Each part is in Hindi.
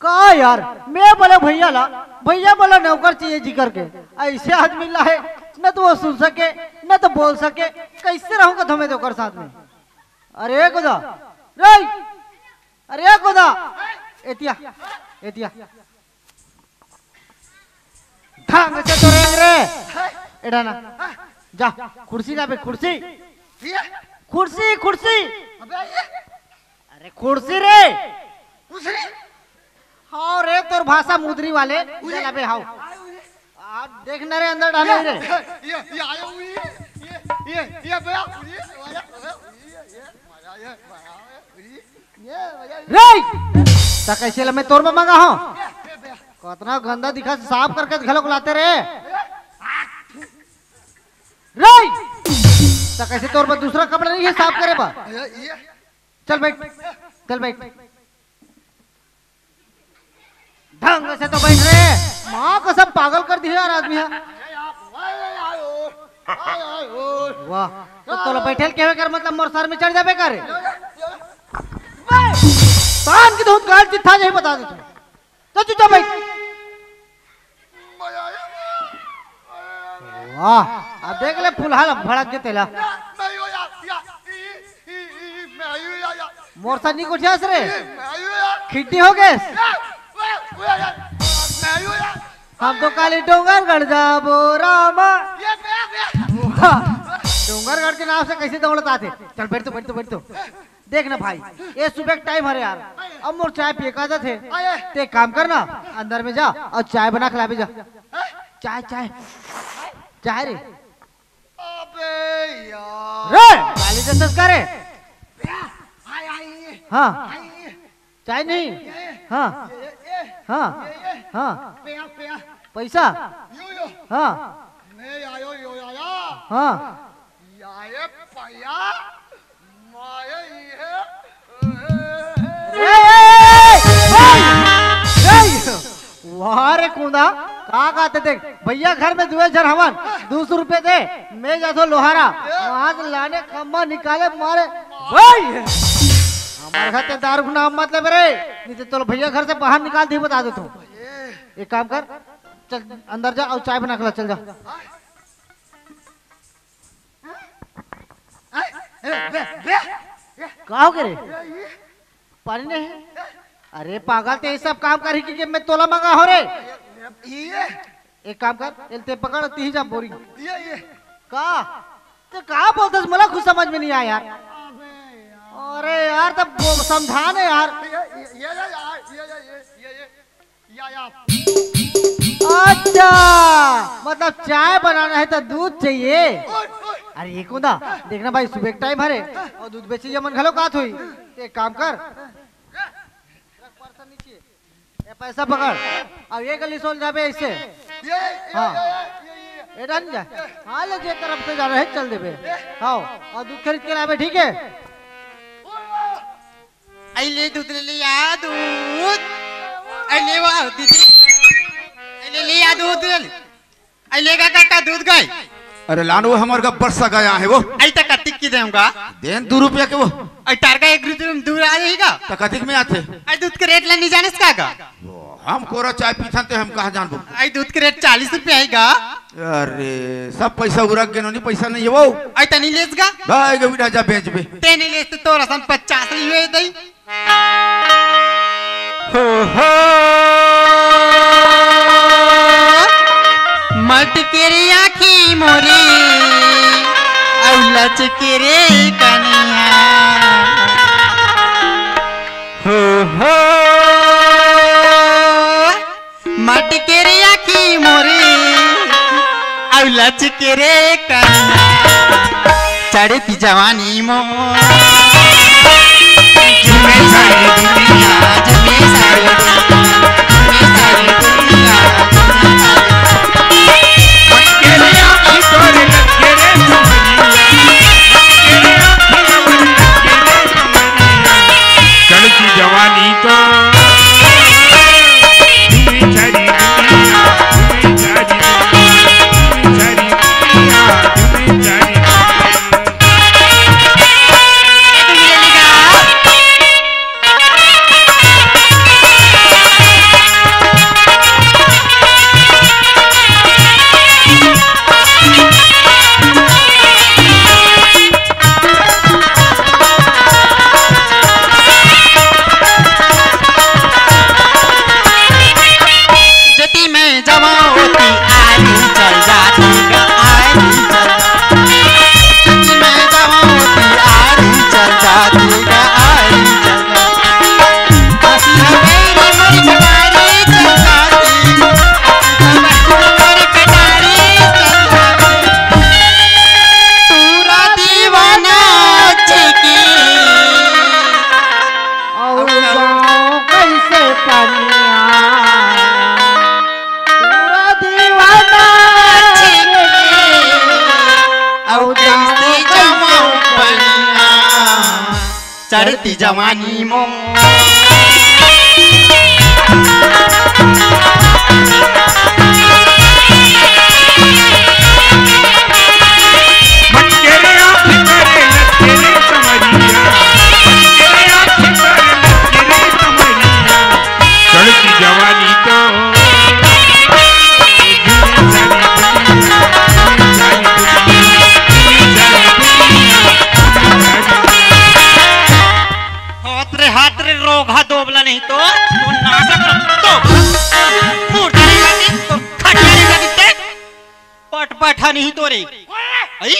का यार, मैं बोले भैया ला, भैया बोला नौकर चाहिए जी करके। ऐसे आदमी ला है, न तो वो सुन सके न तो बोल सके, कैसे रहूंगा तुम्हें नौकर साथ में। अरे खुदा रे, अरे खुदा, एतिया एतिया ढंग से तो रेंग रे एडा ना, जा कुर्सी ला बे, कुर्सी कुर्सी कुर्सी, अरे कुर्सी रे, हाँ रे तोर भाषा मुद्री वाले चला बे। हाउ आप देखना रे अंदर डाले रे, रे कैसे ला मैं तोर में मंगा हूँ, कितना गंदा दिखा, साफ करके घलोक लाते रे तो कैसे तोर पर दूसरा कपड़ा नहीं है साफ करे बा। चल बैठ, चल बैठ, ढंग से तो बैठ रे, माँ को सब पागल कर दिया यार आदमी है। वाह तो बैठे के कर, मतलब मोर सर में चढ़ जाबे करे, पान की दूध गाड़ जिथा यही बता दे तो चुप बैठ। वाह अब देख ले फुलहाल भड़क के तेला मोरसा नहीं कुछ रे, खिड्डी हो गए हम तो काली डोंगरगढ़ जाबो रामा, डोंगरगढ़ के नाम से कैसे दौड़ता थे। चल बैठ तो, बैठ तो, बैठ तो, देख ना भाई ये सुबह टाइम हरे यार, अब मोर चाय पिए का थे, ते काम करना अंदर में जा और चाय बना खिला भी जा। चाय चाय चाय रे, अबे यार रे गाली दे करे, हाँ चाय नहीं, हाँ हाँ हाँ पैसा, हाँ हाँ वाह रे कुंदा कहा कहते देख भैया घर में दुए जर हवन 200 रुपए दे, मैं जा तो लोहारा वहां से लाने खम्बा निकाले मारे भाई, हमारे घर दारू का नाम मतलब रे, नहीं तो चलो भैया घर से बाहर निकाल दी, बता दे तू। एक काम कर, चल अंदर जा और चाय बना के ला, चल जा। कहा हो रे पानी नहीं है, अरे पागल ते ये सब काम कर कि मैं तोला मंगा हो रे। एक काम कर, एलते पकड़ ती जा बोरी का, तो कहा बोलते मला कुछ समझ में नहीं आया यार। अरे यार तब समझाने यार, अच्छा मतलब चाय बनाना है तो दूध चाहिए। अरे ये कौन देखना भाई सुबह टाइम हरे और दूध बेची मन घलो कात हुई, एक काम कर ये पैसा पकड़ अब ये गली सोल जाबे ऐसे, हाँ एडा नहीं जा, हाँ ले जे तरफ से जा रहे चल देबे, हाँ और दूध खरीद के लाबे, ठीक है। अले दूध ले लिया, दूध अले वाह दीदी, अले लिया दूध, अले का काका दूध गए। अरे लानू हमारे का बरसा गया है वो, आई तक कतिक की देऊंगा, देन 2 रुपया के वो, आई टारगा 1 रुपये में दूर आ जाएगा, तो कतिक में आते, आई दूध के रेट नहीं जाने इसका का, हम कोरा चाय पीते थे, हम कहाँ जान बो, आई दूध के रेट 40 रुपये आएगा। अरे सब पैसा उरक गए, नहीं पैसा नहीं है वो, आई तनी लेसगा, भाई गविड़ा जा बेच बे, तेने लेस तो रसम 50 लिए दई। मटकेरी आँखी मोरी और लचकेरे कनिया, हो मटकेरी आँखी मोरी और लचकेरे कनिया, चढ़ती जवानी मो जुमे सारी दुनिया, जुमे सारी दुनिया, जुमे सारी दुनिया, चढ़ती जवानी तो चढ़ती जवानी मो मटकेरे आँख करे लटकेरे कमरिया, मटकेरे आँख करे लटकेरे कमरिया, चढ़ती जवानी तो हाथ रे रोगा दोबला नहीं तो नाशक तो मूर्ति नहीं लगी तो खटिया नहीं लगी ते पट पठा नहीं तो रे आई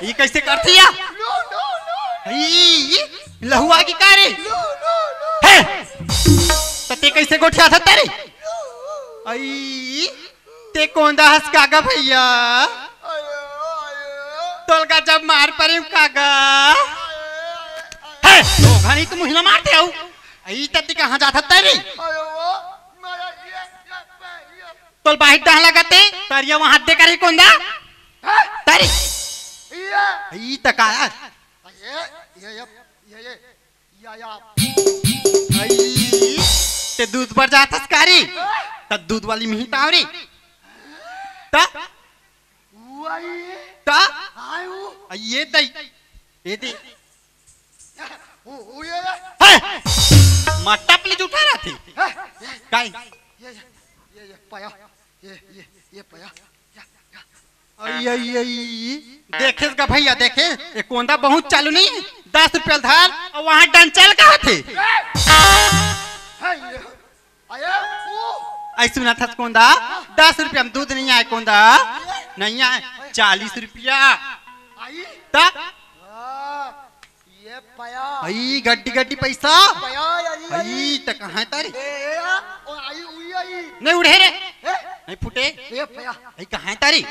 ये कैसे करती है लहुआ की कारे है ते कैसे गोठिया था तेरे आई ते कोंदा हंस कागा भैया तोल का जब मार परे कागा है तो घनी तुम मुझे मारते हो आई तत्ती कहाँ जाता तेरे तोल बाहर डह लगाते तारिया वहां हाथ दे करे कोंदा तेरे ई तकाया ते दूध पर जातस कारी त दूध वाली मिही तावरी ता ता ये दई ये दे मट्टा प्लीज उठा रहा थी काई ये पाया ये पाया देखेगा भैया देखे ये कोंदा बहुत चालू नहीं है 10 रुपया धार और वहाँ डंचल कहाँ थे ऐसा सुना था कोंदा 10 रुपया में दूध नहीं आए कोंदा नहीं आए 40 रुपया ये पाया आई गड्डी गड्डी पैसा आई तो कहाँ तारी नहीं उड़े रे नहीं फुटे ये पाया आई कहाँ तारी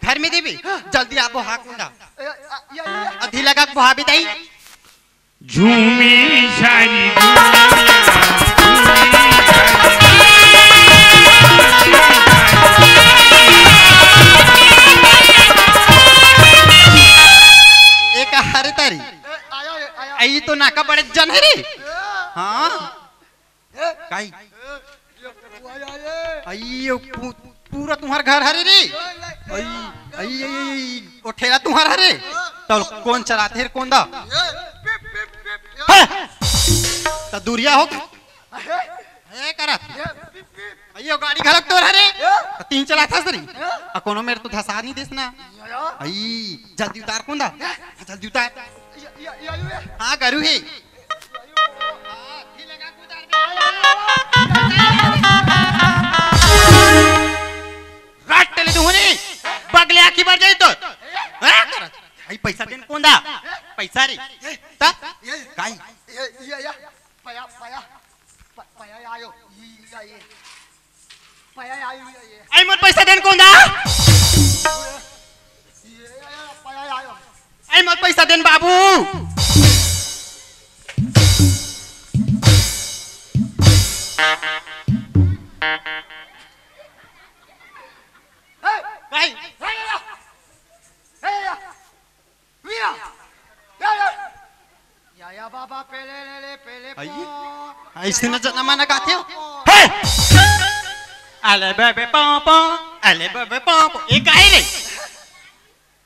घर में देवी जल्दी आपो हाक कोंदा अधी लगा भाभी दाई झूमी सारी एक हरे तारी आई तो नाका बड़े जन है रे हाँ काई आई पूरा तुम्हारा घर हरे रे आई आई आई ओ ठेला तुम्हारा हरे तो कौन चलाते है कौन दा तो दूरिया हो है करा अयो गाड़ी घरक तो हरे तीन चला था सरी कोनो मेरे तो धसा नहीं देस ना आई जल्दी उतार कौन दा जल्दी उतार हाँ करू है बगले आखी बढ़ जाए तो आई पैसा देन कौन दा पैसा रे ता काई पाया पाया पाया आयो ये पाया आयो ये आई मत पैसा देन कौन दा पाया आयो आई मत पैसा देन बाबू बाबा पहले ऐसे न जना ना गाते हो अले बेबे पापा अले बेबे पापा ये काहे रे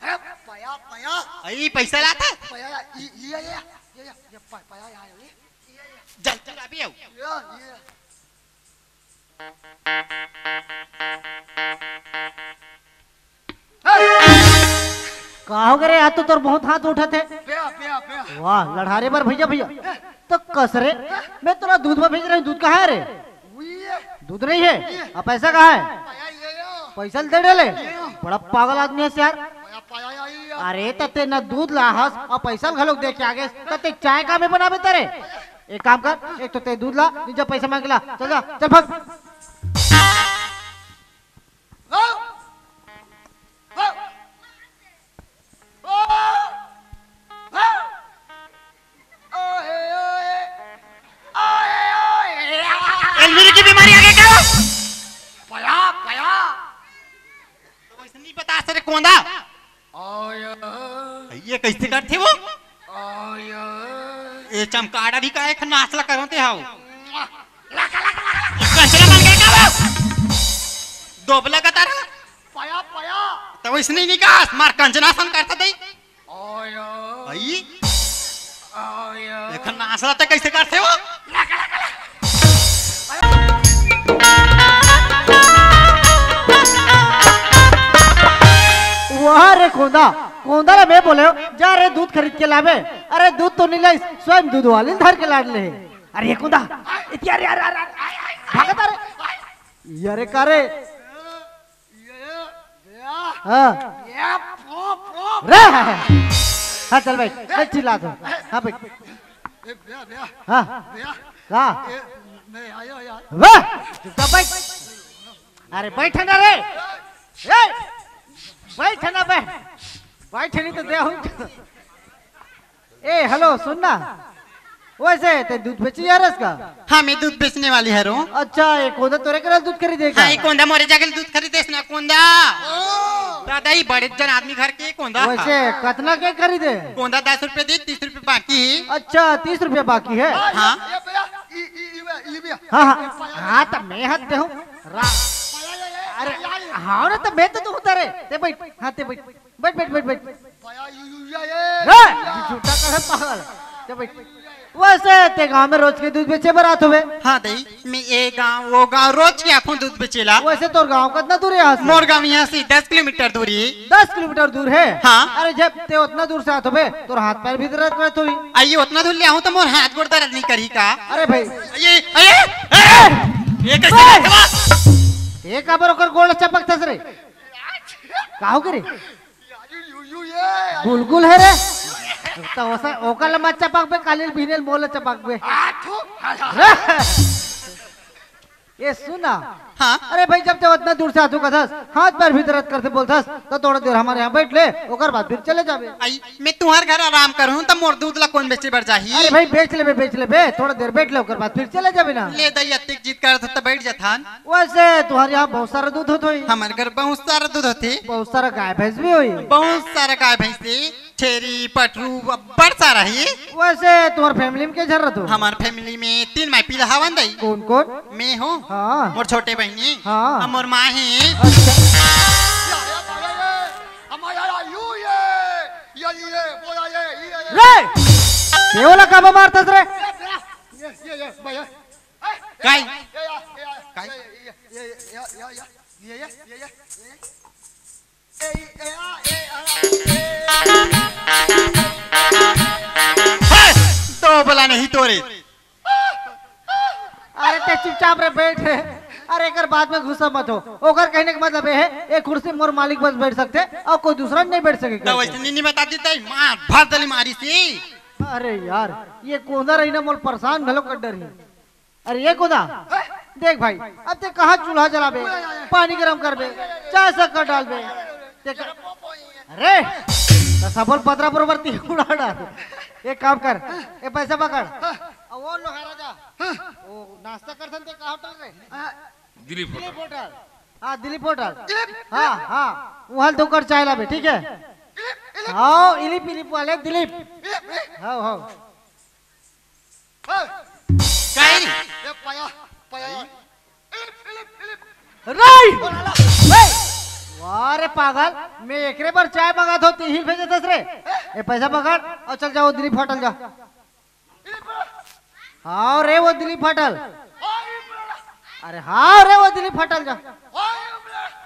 पाया पाया आई पैसा लाता पाया ये पाया आयो चल चल अभी आओ कहा हो गए आज तो तोर बहुत हाथ उठा थे वाह लड़ारे पर भैया भैया तो कसरे मैं तोरा दूध में भेज रहा हूँ दूध कहाँ है रे दूध नहीं है अब पैसा कहाँ है पैसा दे डाले बड़ा पागल आदमी है यार अरे तते न दूध लाहस और पैसा घलोक दे के आगे तते चाय का में बनाबे तेरे एक काम कर एक तो ते दूध ला जब पैसा मांग ला चल जा चल भाग कहा रे कोंदा ये कैसे करते वो ये चमकाड़ा भी का नाचला करते हाउ कंचना बन गया क्या वो दोबला का तारा पाया पाया तो इसने नहीं कहा मार कंचना सन करता दे भाई ये नाचला तो कैसे करते वो वहाँ रे कोंदा कोंदा रे मैं बोले जा रे दूध खरीद के लावे अरे दूध तो नहीं लाई स्वयं दूध वाली धर के लाड ले अरे कोंदा इतना रे यार भागता रे यारे कारे हाँ रे हाँ चल भाई मैं चिल्ला दो हाँ भाई हाँ हाँ वाह चुपचाप बैठ अरे बैठ ना रे बैठ ना बैठ नहीं तो दे ए हेलो सुनना वैसे ते दूध बेची यार इसका हाँ मैं दूध बेचने वाली है रो अच्छा ये कोंदा तोरे करे दूध खरीदेगा हाँ ये कोंदा मोरे जाके दूध खरीदे ना कोंदा दादा ही बड़े जन आदमी घर के कोंदा वैसे कितना के खरीदे कोंदा 10 रुपए दे 30 रुपए बाकी अच्छा 30 रुपए बाकी है हाँ हाँ हाँ तो मैं हाथ दे हूँ अरे हाँ ना तो मैं तो तू उतारे ते बैठ हाँ ते बैठ बैठ बैठ बैठ बैठ झूठा करे पागल ते बैठ वैसे ते गांव में रोज के दूध बेचे बरात हुए हाँ दई मैं ये गांव वो गांव रोज के आखूं दूध बेचेला वैसे तो गांव कितना दूर है यहाँ से मोर गांव यहाँ से 10 किलोमीटर दूरी 10 किलोमीटर दूर है हाँ। अरे जब ते उतना दूर से आते हुए तो हाथ पैर भी दर्द करते हुई आइए उतना दूर ले आऊं तो मोर हाथ गोड़ दर्द नहीं करी का अरे भाई ये कैसे एक आबर ओकर गोल चपक थस रे काहो करे गुलगुल है रे तो ओसा ओकर लम्बा चपक पे कालिल भीनेल मोल चपक पे ये सुना हाँ अरे भाई जब ते उतना दूर से आतू का थस हाथ पैर भी दर्द करते बोलथस तो थोड़ा देर हमारे यहाँ बैठ ले ओकर बाद फिर चले जाबे आई मैं तुम्हारे घर आराम करूं तो मोर दूध ला कौन बेचे बर जाही अरे भाई बेच ले बे थोड़ा देर बैठ ले ओकर बाद फिर चले जाबे ना ले दई अतिक जीत कर तो बैठ जाथान वैसे तुम्हारे यहाँ बहुत सारा दूध होता है हमारे घर बहुत सारा दूध होते बहुत सारा गाय भैंस भी हुई बहुत सारा गाय भैंस छेरी पटरू बड़ सारा है वैसे तुम्हारे फैमिली में क्या जरूरत हो हमारे फैमिली में 3 माई पीला हवन दई कौन कौन मैं हूँ हाँ मोर छोटे बहनी हाँ। और मोर माँ है अच्छा रे ये वाला कब मारता रे गाय तो बोला नहीं तोरे अरे ते चुपचाप रे बैठ रे अरे एक बाद में गुस्सा मत हो ओकर कहने का मतलब है एक कुर्सी मोर मालिक बस बैठ सकते और कोई दूसरा नहीं बैठ सकेगा तो वैसे नहीं बता देता मार भर दली मारी सी अरे यार ये कोदा रही ना मोर परेशान भलो कर डर ही अरे ये कोदा देख भाई अब ते कहाँ चूल्हा जलाबे पानी गरम करबे चाय शक्कर डालबे अरे तो सबल पतरा बरोबर उड़ा डाल एक काम कर ये पैसा पकड़ और वो लोहारा जा वो नाश्ता कर सकते कहाँ उठा रे दिलीप होटल हाँ दिलीप होटल हाँ हाँ वहाँ तो कर चाय लाबे ठीक है हाँ इलिप इलिप वाले दिलीप हाँ हाँ गाय वाह रे पागल मैं एकरे पर चाय मंगा दो हिल भेजे दस रे ये पैसा पकड़ और चल जाओ दिलीप होटल जा हाँ रे वो दिलीप होटल अरे हाँ रे वो दिलीप होटल जा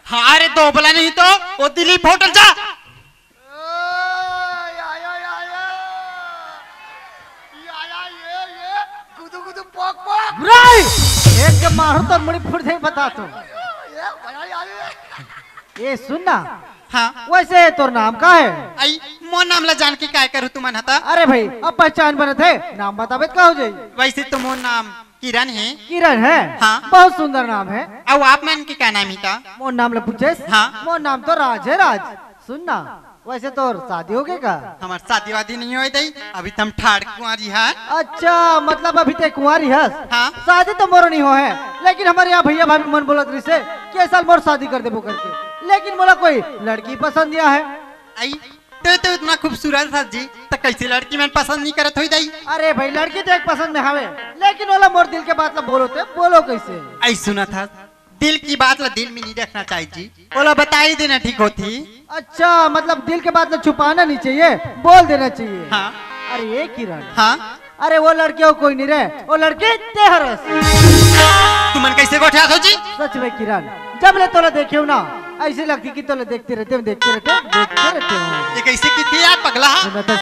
हाँ रे दो बोला नहीं तो वो दिलीप होटल जा एक मारू तो मुड़ी फुट नहीं बता तू ये सुनना हाँ वैसे तोर नाम का है आई मोर नाम ला जान के काय करू तुमन हता अरे भाई अब पहचान बने थे नाम बताबे का हो जाई वैसे तो मोर नाम किरण है किरण है हाँ। बहुत सुंदर नाम है अब आप मन के क्या नाम ही था मोर नाम ले पूछे हाँ। मोर नाम तो राज है राज सुनना वैसे तो शादी हो गई का हमार शादी वादी नहीं हो दई अभी तुम ठाड़ कुंवारी है अच्छा मतलब अभी तक कुंवारी है हाँ। शादी तो मोर नहीं हो है लेकिन हमारे यहाँ भैया भाभी मन बोलत रही से कि साल मोर शादी कर देबो करके लेकिन मोला कोई लड़की पसंद दिया है। आई तो इतना खूबसूरत था जी, तो कैसे लड़की मैंने पसंद नहीं करत हो दाई? अरे भाई लड़की तो एक पसंद में हवे, लेकिन ओला मोर दिल के बात ला बोलो ते बोलो कैसे? आई सुना था दिल की बात ला दिल में नहीं रखना चाहिए जी, बोला बता ही देना ठीक होती। अच्छा मतलब दिल के बात ला छुपाना नहीं चाहिए, बोल देना चाहिए। हाँ अरे ये किरण, हाँ अरे वो लड़कियों कोई नहीं रहे, वो लड़के तेहरस। तुमन कैसे गोठा हो जी? सच में किरण, जब ले तोला देखे हो ना ऐसी लगती कि तोला देखते रहते हो। ये कैसे की थी यार पगला? मैं तो